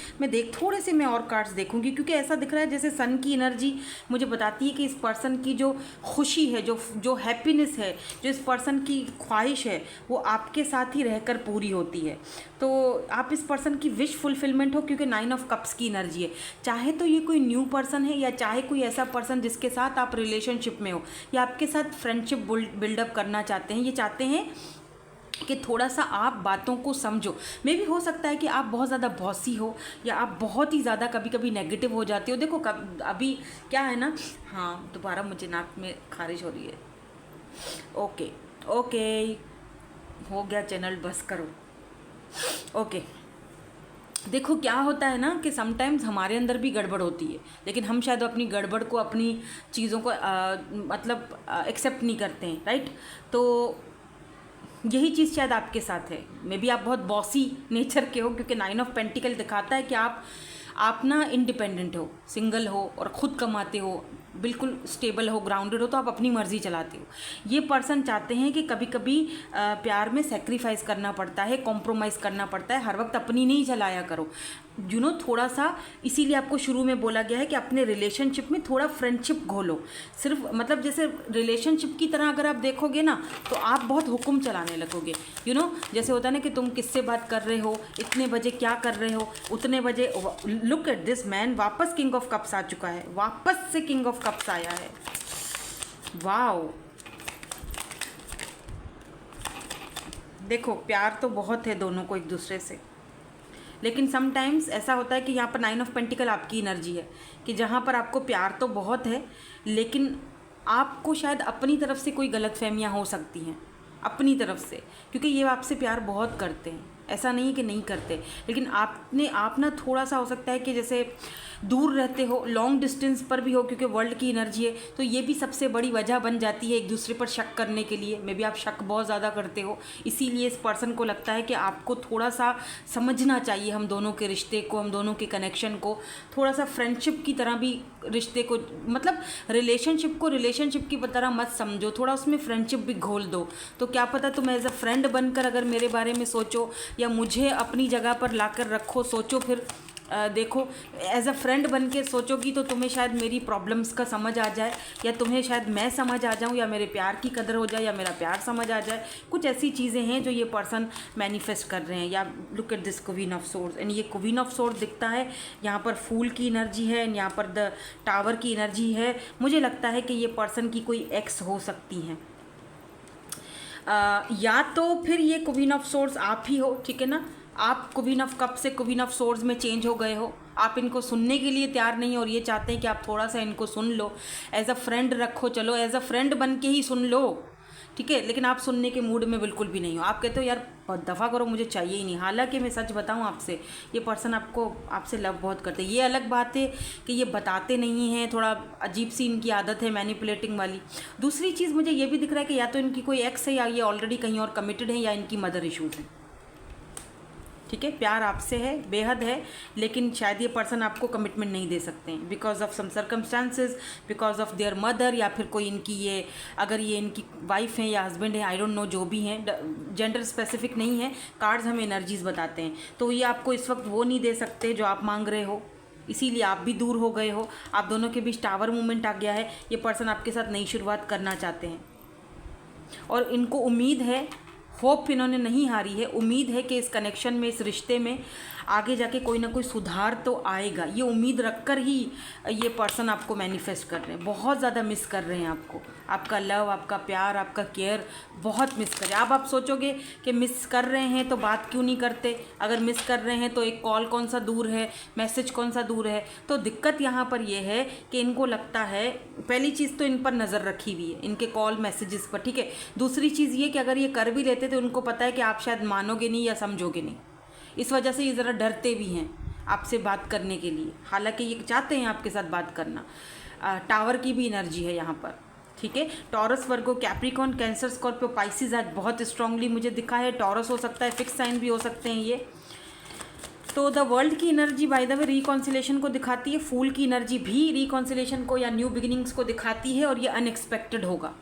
थोड़े से मैं और कार्ड्स देखूँगी, क्योंकि ऐसा दिख रहा है जैसे सन की एनर्जी मुझे बताती है कि इस पर्सन की जो खुशी है, जो हैप्पीनेस है, जो इस पर्सन की ख्वाहिश है, वो आपके साथ ही रहकर पूरी होती है। तो आप इस पर्सन की विश फुलफिलमेंट हो, क्योंकि 9 ऑफ कप्स की एनर्जी है। चाहे तो ये कोई न्यू पर्सन है, या चाहे कोई ऐसा पर्सन जिसके साथ आप रिलेशनशिप में हो, या आपके साथ फ्रेंडशिप बिल्डअप करना चाहते हैं, ये चाहते हैं कि थोड़ा सा आप बातों को समझो। मे भी हो सकता है कि आप बहुत ज़्यादा बॉसी हो, या आप बहुत ही ज़्यादा कभी कभी नेगेटिव हो जाते हो। देखो अभी क्या है ना, हाँ दोबारा मुझे नाक में खारिश हो रही है, ओके ओके हो गया चैनल, बस करो, ओके। देखो क्या होता है ना कि समटाइम्स हमारे अंदर भी गड़बड़ होती है, लेकिन हम शायद अपनी गड़बड़ को, अपनी चीज़ों को मतलब एक्सेप्ट नहीं करते हैं, राइट। तो यही चीज़ शायद आपके साथ है। मे बी आप बहुत बॉसी नेचर के हो, क्योंकि 9 ऑफ पेंटिकल दिखाता है कि आप ना इंडिपेंडेंट हो, सिंगल हो, और ख़ुद कमाते हो, बिल्कुल स्टेबल हो, ग्राउंडेड हो, तो आप अपनी मर्ज़ी चलाते हो। ये पर्सन चाहते हैं कि कभी कभी प्यार में सेक्रीफाइस करना पड़ता है, कॉम्प्रोमाइज़ करना पड़ता है, हर वक्त अपनी नहीं चलाया करो, थोड़ा सा। इसीलिए आपको शुरू में बोला गया है कि अपने रिलेशनशिप में थोड़ा फ्रेंडशिप घोलो। सिर्फ मतलब जैसे रिलेशनशिप की तरह अगर आप देखोगे ना, तो आप बहुत हुक्म चलाने लगोगे, जैसे होता है ना कि तुम किससे बात कर रहे हो, इतने बजे क्या कर रहे हो, उतने बजे। लुक एट दिस मैन, वापस किंग ऑफ कप्स आ चुका है, वापस से किंग ऑफ कप्स आया है, वाओ। देखो प्यार तो बहुत है दोनों को एक दूसरे से, लेकिन समटाइम्स ऐसा होता है कि यहाँ पर 9 ऑफ पेंटिकल आपकी एनर्जी है, कि जहाँ पर आपको प्यार तो बहुत है, लेकिन आपको शायद अपनी तरफ से कोई गलतफहमियाँ हो सकती हैं, अपनी तरफ से, क्योंकि ये आपसे प्यार बहुत करते हैं, ऐसा नहीं कि नहीं करते, लेकिन आप ना थोड़ा सा हो सकता है कि जैसे दूर रहते हो, लॉन्ग डिस्टेंस पर भी हो, क्योंकि वर्ल्ड की एनर्जी है, तो ये भी सबसे बड़ी वजह बन जाती है एक दूसरे पर शक करने के लिए। मे बी आप शक बहुत ज़्यादा करते हो, इसीलिए इस पर्सन को लगता है कि आपको थोड़ा सा समझना चाहिए हम दोनों के रिश्ते को, हम दोनों के कनेक्शन को, थोड़ा सा फ्रेंडशिप की तरह भी रिश्ते को, मतलब रिलेशनशिप को रिलेशनशिप की तरह मत समझो, थोड़ा उसमें फ्रेंडशिप भी घोल दो। तो क्या पता तुम एज अ फ्रेंड बनकर अगर मेरे बारे में सोचो, या मुझे अपनी जगह पर लाकर रखो, सोचो फिर देखो एज अ फ्रेंड बन के सोचोगी तो तुम्हें शायद मेरी प्रॉब्लम्स का समझ आ जाए, या तुम्हें शायद मैं समझ आ जाऊं, या मेरे प्यार की कदर हो जाए, या मेरा प्यार समझ आ जाए। कुछ ऐसी चीज़ें हैं जो ये पर्सन मैनिफेस्ट कर रहे हैं। या look at this queen of swords, and ये क्वीन ऑफ सोर्ड दिखता है, यहाँ पर फूल की एनर्जी है एंड यहाँ पर द टावर की एनर्जी है। मुझे लगता है कि ये पर्सन की कोई एक्स हो सकती हैं, या तो फिर ये क्वीन ऑफ सोर्ड्स आप ही हो, ठीक है ना। आप क्वीन ऑफ कप से क्वीन ऑफ सोर्ड्स में चेंज हो गए हो, आप इनको सुनने के लिए तैयार नहीं हो और ये चाहते हैं कि आप थोड़ा सा इनको सुन लो, एज अ फ्रेंड रखो, चलो एज अ फ्रेंड बन के ही सुन लो, ठीक है। लेकिन आप सुनने के मूड में बिल्कुल भी नहीं हो, आप कहते हो यार दफ़ा करो, मुझे चाहिए ही नहीं। हालांकि मैं सच बताऊं आपसे, ये पर्सन आपसे लव बहुत करते हैं। ये अलग बात है कि ये बताते नहीं हैं, थोड़ा अजीब सी इनकी आदत है मैनिपुलेटिंग वाली। दूसरी चीज़ मुझे ये भी दिख रहा है कि या तो इनकी कोई एक्स है, या ये ऑलरेडी कहीं और कमिटेड है, या इनकी मदर इशूज़ हैं, ठीक है। प्यार आपसे है, बेहद है, लेकिन शायद ये पर्सन आपको कमिटमेंट नहीं दे सकते हैं because of some circumstances, because of their mother, या फिर कोई इनकी ये, अगर ये इनकी वाइफ है या हस्बैंड है, आई डोंट नो, जो भी हैं, जेंडर स्पेसिफिक नहीं है, कार्ड्स हमें एनर्जीज बताते हैं। तो ये आपको इस वक्त वो नहीं दे सकते जो आप मांग रहे हो, इसीलिए आप भी दूर हो गए हो। आप दोनों के बीच टावर मूवमेंट आ गया है। ये पर्सन आपके साथ नई शुरुआत करना चाहते हैं और इनको उम्मीद है, होप इन्होंने नहीं हारी है, उम्मीद है कि इस कनेक्शन में, इस रिश्ते में आगे जाके कोई ना कोई सुधार तो आएगा। ये उम्मीद रखकर ही ये पर्सन आपको मैनिफेस्ट कर रहे हैं, बहुत ज़्यादा मिस कर रहे हैं आपको, आपका लव, आपका प्यार, आपका केयर बहुत मिस कर रहे हैं। अब आप सोचोगे कि मिस कर रहे हैं तो बात क्यों नहीं करते, अगर मिस कर रहे हैं तो एक कॉल कौन सा दूर है, मैसेज कौन सा दूर है। तो दिक्कत यहाँ पर यह है कि इनको लगता है, पहली चीज़ तो इन पर नज़र रखी हुई है, इनके कॉल मैसेजेस पर, ठीक है। दूसरी चीज़ ये कि अगर ये कर भी लेते तो उनको पता है कि आप शायद मानोगे नहीं या समझोगे नहीं, इस वजह से ये ज़रा डरते भी हैं आपसे बात करने के लिए, हालांकि ये चाहते हैं आपके साथ बात करना। टावर की भी एनर्जी है यहाँ पर, ठीक है। टॉरस, वर्गो, कैप्रिकॉर्न, कैंसर, स्कॉर्पियो, पाइसिस आज बहुत स्ट्रांगली मुझे दिखा है। टॉरस हो सकता है, फिक्स साइन भी हो सकते हैं ये। तो द वर्ल्ड की energy by the way reconciliation को दिखाती है, फूल की एनर्जी भी रिकॉन्सिलेशन को या न्यू बिगिनिंग्स को दिखाती है, और ये अनएक्सपेक्टेड होगा।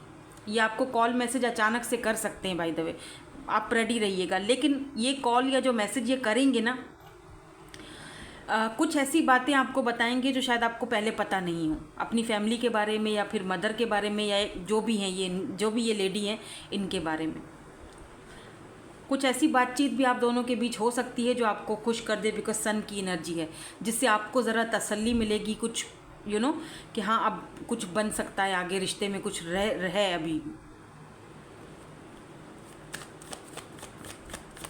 ये आपको कॉल मैसेज अचानक से कर सकते हैं बाय द वे, आप रेडी रहिएगा। लेकिन ये कॉल या जो मैसेज ये करेंगे ना, कुछ ऐसी बातें आपको बताएंगे जो शायद आपको पहले पता नहीं हो, अपनी फैमिली के बारे में या फिर मदर के बारे में, या जो भी हैं ये, जो भी ये लेडी हैं इनके बारे में। कुछ ऐसी बातचीत भी आप दोनों के बीच हो सकती है जो आपको खुश कर दे, बिकॉज सन की एनर्जी है, जिससे आपको ज़रा तसल्ली मिलेगी, कुछ यू नो कि हाँ अब कुछ बन सकता है आगे, रिश्ते में कुछ रहे अभी,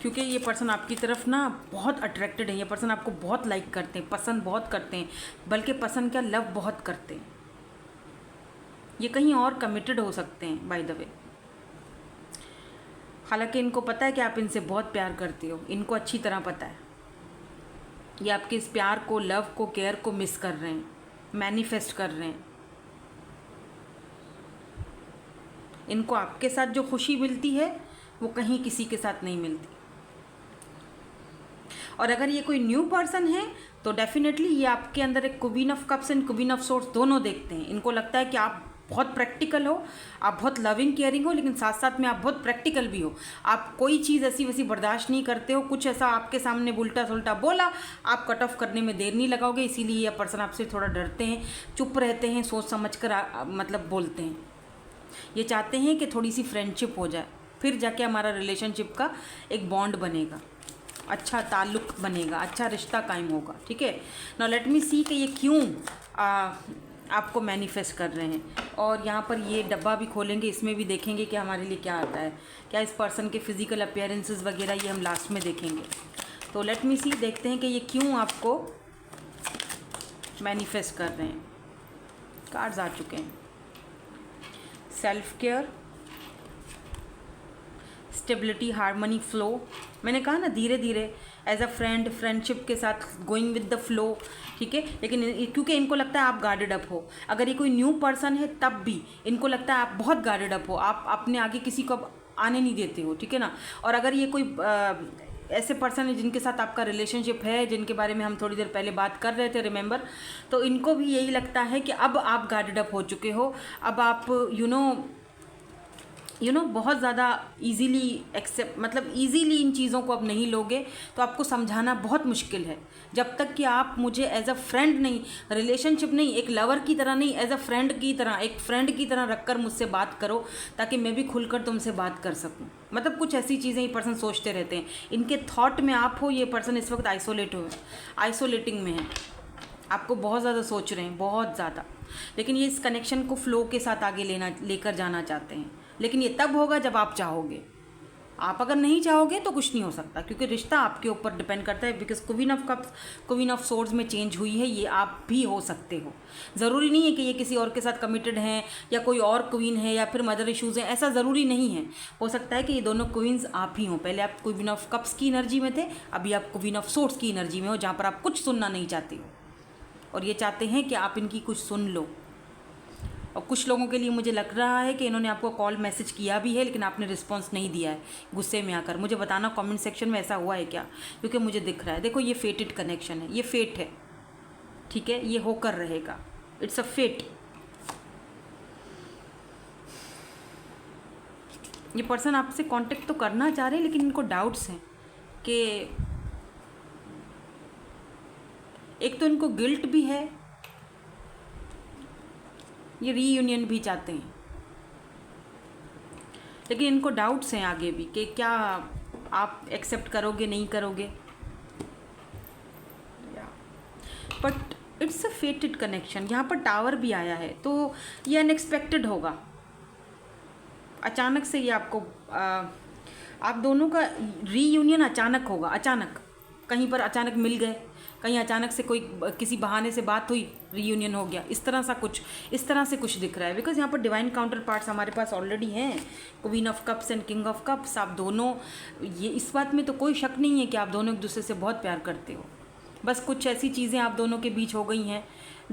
क्योंकि ये पर्सन आपकी तरफ ना बहुत अट्रैक्टेड है। ये पर्सन आपको बहुत लाइक करते हैं, पसंद बहुत करते हैं, बल्कि पसंद क्या, लव बहुत करते हैं। ये कहीं और कमिटेड हो सकते हैं बाय द वे, हालांकि इनको पता है कि आप इनसे बहुत प्यार करते हो, इनको अच्छी तरह पता है। ये आपके इस प्यार को, लव को, केयर को मिस कर रहे हैं, मैनिफेस्ट कर रहे हैं। इनको आपके साथ जो खुशी मिलती है वो कहीं किसी के साथ नहीं मिलती। और अगर ये कोई न्यू पर्सन है तो डेफिनेटली ये आपके अंदर एक queen of cups and queen of swords दोनों देखते हैं। इनको लगता है कि आप बहुत प्रैक्टिकल हो, आप बहुत लविंग केयरिंग हो, लेकिन साथ साथ में आप बहुत प्रैक्टिकल भी हो। आप कोई चीज़ ऐसी वैसी बर्दाश्त नहीं करते हो, कुछ ऐसा आपके सामने उल्टा सुल्टा बोला, आप कट ऑफ करने में देर नहीं लगाओगे। इसीलिए ये पर्सन आपसे थोड़ा डरते हैं, चुप रहते हैं, सोच समझ कर मतलब बोलते हैं। ये चाहते हैं कि थोड़ी सी फ्रेंडशिप हो जाए, फिर जाके हमारा रिलेशनशिप का एक बॉन्ड बनेगा, अच्छा ताल्लुक़ बनेगा, अच्छा रिश्ता कायम होगा, ठीक है। नाउ लेट मी सी कि ये क्यों आपको मैनिफेस्ट कर रहे हैं। और यहाँ पर ये डब्बा भी खोलेंगे, इसमें भी देखेंगे कि हमारे लिए क्या आता है, क्या इस पर्सन के फिज़िकल अपीयरेंसेस वगैरह, ये हम लास्ट में देखेंगे। तो लेट मी सी, देखते हैं कि ये क्यों आपको मैनिफेस्ट कर रहे हैं। कार्ड्स आ चुके हैं, self care, stability, harmony, flow. मैंने कहा ना धीरे धीरे एज अ फ्रेंड, फ्रेंडशिप के साथ गोइंग विद द फ्लो, ठीक है। लेकिन क्योंकि इनको लगता है आप गार्डेड अप हो, अगर ये कोई न्यू पर्सन है तब भी इनको लगता है आप बहुत गार्डेड अप हो, आप अपने आगे किसी को आने नहीं देते हो, ठीक है ना। और अगर ये कोई ऐसे पर्सन है जिनके साथ आपका रिलेशनशिप है, जिनके बारे में हम थोड़ी देर पहले बात कर रहे थे, रिमेंबर, तो इनको भी यही लगता है कि अब आप गार्डेड अप हो चुके हो, अब आप बहुत ज़्यादा इजीली एक्सेप्ट, मतलब इजीली इन चीज़ों को अब नहीं लोगे, तो आपको समझाना बहुत मुश्किल है। जब तक कि आप मुझे एज अ फ्रेंड नहीं, रिलेशनशिप नहीं, एक लवर की तरह नहीं, एज अ फ्रेंड की तरह, एक फ्रेंड की तरह रखकर मुझसे बात करो, ताकि मैं भी खुलकर तुमसे बात कर सकूं। मतलब कुछ ऐसी चीज़ें ये पर्सन सोचते रहते हैं, इनके थॉट में आप हो। ये पर्सन इस वक्त आइसोलेटिंग में है, आपको बहुत ज़्यादा सोच रहे हैं, बहुत ज़्यादा। लेकिन ये इस कनेक्शन को फ्लो के साथ आगे लेकर जाना चाहते हैं, लेकिन ये तब होगा जब आप चाहोगे। आप अगर नहीं चाहोगे तो कुछ नहीं हो सकता, क्योंकि रिश्ता आपके ऊपर डिपेंड करता है। Because queen of cups, queen of swords में चेंज हुई है, ये आप भी हो सकते हो। ज़रूरी नहीं है कि ये किसी और के साथ कमिटेड हैं, या कोई और क्वीन है, या फिर मदर इश्यूज़ हैं, ऐसा ज़रूरी नहीं है। हो सकता है कि ये दोनों क्वीन्स आप ही हों। पहले आप क्वीन ऑफ कप्स की एनर्जी में थे, अभी आप क्वीन ऑफ सोर्ड्स की एनर्जी में हो, जहाँ पर आप कुछ सुनना नहीं चाहते हो, और ये चाहते हैं कि आप इनकी कुछ सुन लो। और कुछ लोगों के लिए मुझे लग रहा है कि इन्होंने आपको कॉल मैसेज किया भी है, लेकिन आपने रिस्पांस नहीं दिया है, गुस्से में आकर। मुझे बताना कमेंट सेक्शन में ऐसा हुआ है क्या, क्योंकि मुझे दिख रहा है। देखो, ये फेटेड कनेक्शन है, ये फेट है, ठीक है, ये होकर रहेगा, इट्स अ फेट। ये पर्सन आपसे कांटेक्ट तो करना चाह रहे हैं, लेकिन इनको डाउट्स हैं कि एक तो इनको गिल्ट भी है, ये रीयूनियन भी चाहते हैं, लेकिन इनको डाउट्स हैं आगे भी कि क्या आप एक्सेप्ट करोगे, नहीं करोगे। But it's a फेटेड connection. यहाँ पर टावर भी आया है, तो ये अनएक्सपेक्टेड होगा। अचानक से ये आपको आप दोनों का रीयूनियन अचानक होगा, अचानक कहीं पर अचानक मिल गए, कहीं अचानक से कोई किसी बहाने से बात हुई, रीयूनियन हो गया, इस तरह से कुछ दिख रहा है। बिकॉज यहाँ पर डिवाइन काउंटर पार्ट्स हमारे पास ऑलरेडी हैं, queen of cups and king of cups. आप दोनों, ये इस बात में तो कोई शक नहीं है कि आप दोनों एक दूसरे से बहुत प्यार करते हो। बस कुछ ऐसी चीज़ें आप दोनों के बीच हो गई हैं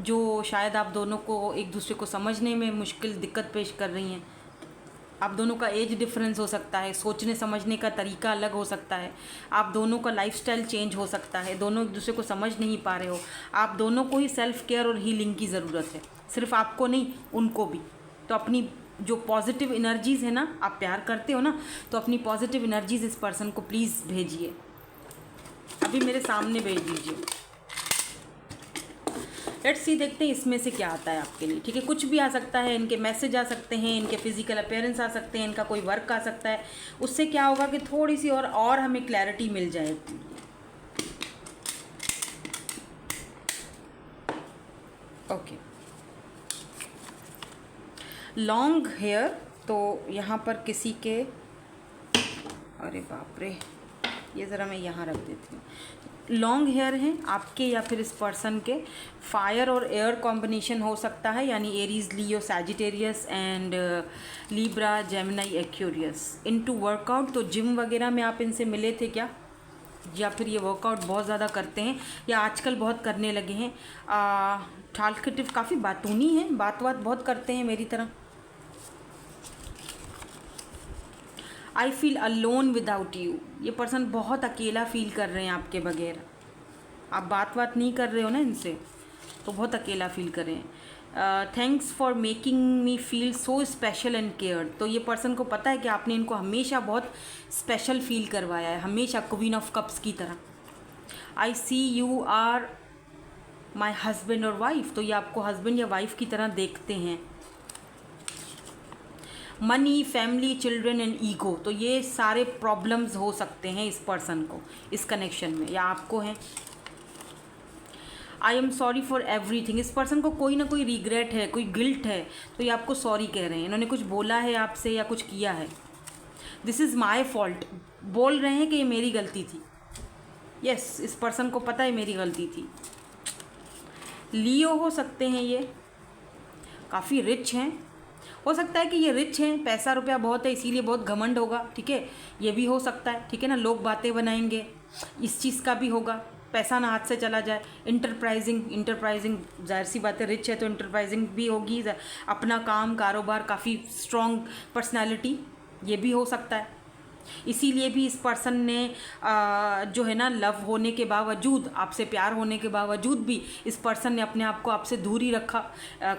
जो शायद आप दोनों को एक दूसरे को समझने में दिक्कत पेश कर रही हैं। आप दोनों का एज डिफरेंस हो सकता है, सोचने समझने का तरीका अलग हो सकता है, आप दोनों का लाइफस्टाइल चेंज हो सकता है, दोनों एक दूसरे को समझ नहीं पा रहे हो। आप दोनों को ही सेल्फ केयर और हीलिंग की ज़रूरत है, सिर्फ आपको नहीं, उनको भी। तो अपनी जो पॉजिटिव एनर्जीज़ है ना, आप प्यार करते हो ना, तो अपनी पॉजिटिव एनर्जीज़ इस पर्सन को प्लीज़ भेजिए, अभी मेरे सामने भेज दीजिए। लेट्स सी, देखते हैं इसमें से क्या आता है आपके लिए, ठीक है। कुछ भी आ सकता है, इनके मैसेज आ सकते हैं, इनके फिजिकल अपीयरेंस आ सकते हैं, इनका कोई वर्क आ सकता है। उससे क्या होगा कि थोड़ी सी और हमें क्लैरिटी मिल जाएगी। ओके, लॉन्ग हेयर, तो यहाँ पर किसी के, अरे बाप रे, ये ज़रा मैं यहाँ रख देती हूँ। लॉन्ग हेयर हैं आपके या फिर इस पर्सन के। फायर और एयर कॉम्बिनेशन हो सकता है, यानी Aries, Leo, Sagittarius and Libra, Gemini, Aquarius. Into workout, तो जिम वगैरह में आप इनसे मिले थे क्या, या फिर ये वर्कआउट बहुत ज़्यादा करते हैं या आजकल बहुत करने लगे हैं। टाल्केटिव, काफ़ी बातूनी है, बात बहुत करते हैं मेरी तरह। I feel alone without you, ये पर्सन बहुत अकेला फील कर रहे हैं आपके बगैर। आप बात नहीं कर रहे हो ना इनसे, तो बहुत अकेला फील कर रहे हैं। Thanks for making me feel so special and cared, तो ये पर्सन को पता है कि आपने इनको हमेशा बहुत स्पेशल फील करवाया है, हमेशा क्वीन ऑफ कप्स की तरह। आई सी यू आर माई हस्बैंड और वाइफ, तो ये आपको हस्बैंड या वाइफ की तरह देखते हैं। Money, family, children and ego, तो ये सारे प्रॉब्लम्स हो सकते हैं इस पर्सन को इस कनेक्शन में, या आपको हैं। I am sorry for everything, इस पर्सन को कोई ना कोई रिग्रेट है, कोई गिल्ट है, तो ये आपको सॉरी कह रहे हैं। इन्होंने कुछ बोला है आपसे या कुछ किया है। दिस इज़ माई फॉल्ट, बोल रहे हैं कि ये मेरी गलती थी। यस, इस पर्सन को पता है मेरी गलती थी। लियो हो सकते हैं, ये काफ़ी रिच हैं, हो सकता है कि ये रिच हैं, पैसा रुपया बहुत है, इसीलिए बहुत घमंड होगा, ठीक है, ये भी हो सकता है, ठीक है ना। लोग बातें बनाएंगे, इस चीज़ का भी होगा, पैसा ना हाथ से चला जाए। इंटरप्राइजिंग, जाहिर सी बात है, रिच है तो इंटरप्राइजिंग भी होगी, अपना काम, कारोबार, काफ़ी स्ट्रॉन्ग पर्सनैलिटी, ये भी हो सकता है। इसीलिए भी इस पर्सन ने जो है ना, लव होने के बावजूद, आपसे प्यार होने के बावजूद भी इस पर्सन ने अपने आप को आपसे दूर ही रखा।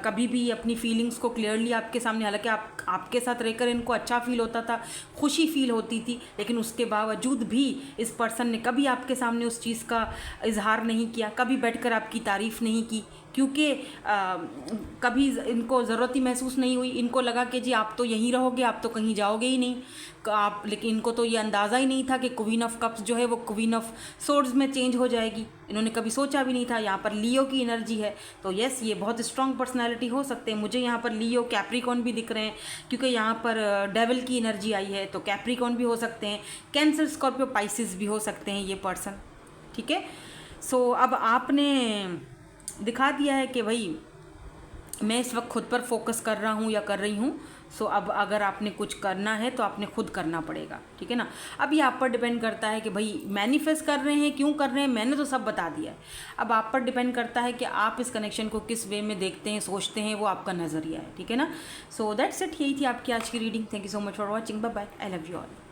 कभी भी अपनी फीलिंग्स को क्लियरली आपके सामने, हालांकि आपके साथ रहकर इनको अच्छा फील होता था, खुशी फील होती थी, लेकिन उसके बावजूद भी इस पर्सन ने कभी आपके सामने उस चीज़ का इजहार नहीं किया, कभी बैठकर आपकी तारीफ़ नहीं की, क्योंकि कभी इनको ज़रूरत ही महसूस नहीं हुई। इनको लगा कि जी आप तो यहीं रहोगे, आप तो कहीं जाओगे ही नहीं आप, लेकिन इनको तो ये अंदाज़ा ही नहीं था कि क्वीन ऑफ कप्स जो है वो क्वीन ऑफ सोर्ड्स में चेंज हो जाएगी। इन्होंने कभी सोचा भी नहीं था। यहाँ पर लियो की एनर्जी है, तो यस, ये बहुत स्ट्रॉन्ग पर्सनैलिटी हो सकते हैं। मुझे यहाँ पर लियो, कैप्रिकॉन भी दिख रहे हैं, क्योंकि यहाँ पर डेविल की एनर्जी आई है, तो कैप्रिकॉन भी हो सकते हैं, कैंसर, स्कॉर्पियो, पाइसिस भी हो सकते हैं ये पर्सन। ठीक है, सो अब आपने दिखा दिया है कि भाई मैं इस वक्त खुद पर फोकस कर रहा हूँ या कर रही हूँ। सो अब अगर आपने कुछ करना है तो आपने खुद करना पड़ेगा। ठीक है ना, अब ये आप पर डिपेंड करता है कि भाई मैनिफेस्ट कर रहे हैं, क्यों कर रहे हैं, मैंने तो सब बता दिया है। अब आप पर डिपेंड करता है कि आप इस कनेक्शन को किस वे में देखते हैं, सोचते हैं, वो आपका नज़रिया है। ठीक है ना, सो दैट्स इट, यही थी आपकी आज की reading. Thank you so much for watching, bye bye, I love you all.